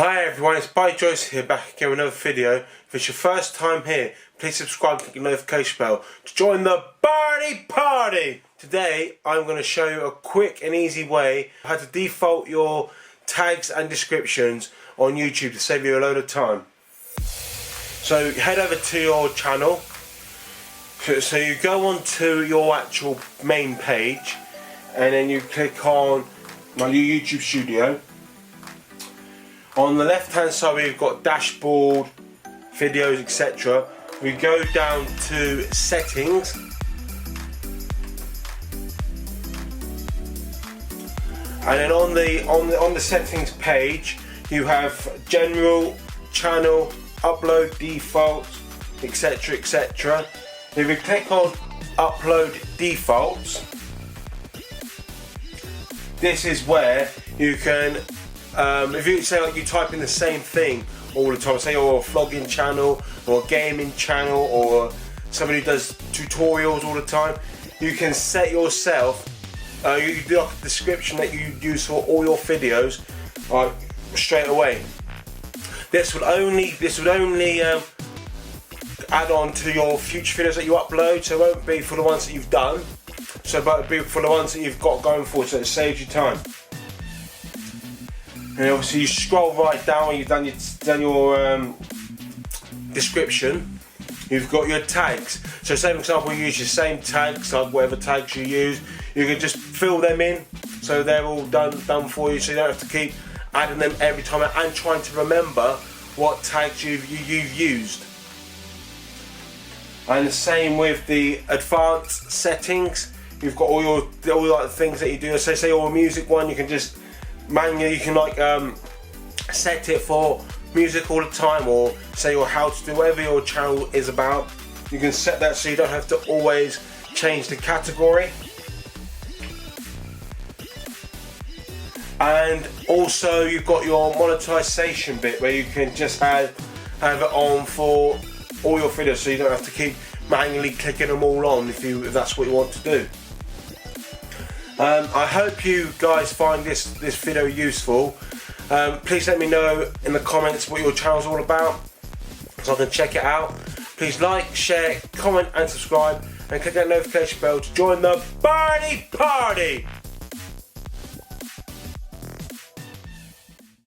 Hi everyone, it's Joyce here, back again with another video. If it's your first time here, please subscribe and click the notification bell to join the Bartie party. Today I'm going to show you a quick and easy way how to default your tags and descriptions on YouTube to save you a load of time. So head over to your channel. So you go on to your actual main page and then you click on my YouTube studio. On the left hand side we've got dashboard, videos, etc. We go down to settings, and then on the settings page you have general, channel, upload defaults, etc, etc. If you click on upload defaults, this is where you can if you say like you type in the same thing all the time, say you're a vlogging channel or a gaming channel or somebody who does tutorials all the time, you can set yourself, you do like a description that you use for all your videos straight away. This would only add on to your future videos that you upload, so it won't be for the ones that you've done, but it'll be for the ones that you've got going forward, so it saves you time. And obviously you scroll right down when you've done your description. You've got your tags. So say for example you use your same tags, like whatever tags you use, you can just fill them in so they're all done for you, so you don't have to keep adding them every time and trying to remember what tags you've used. And the same with the advanced settings. You've got all the things that you do. So say your music one, you can just manually, you can like set it for music all the time, or say your how to do whatever your channel is about. You can set that so you don't have to always change the category. And also you've got your monetization bit where you can just have it on for all your videos, so you don't have to keep manually clicking them all on if that's what you want to do. I hope you guys find this video useful. Please let me know in the comments what your channel's all about so I can check it out. Please like, share, comment and subscribe, and click that notification bell to join the Bartie party.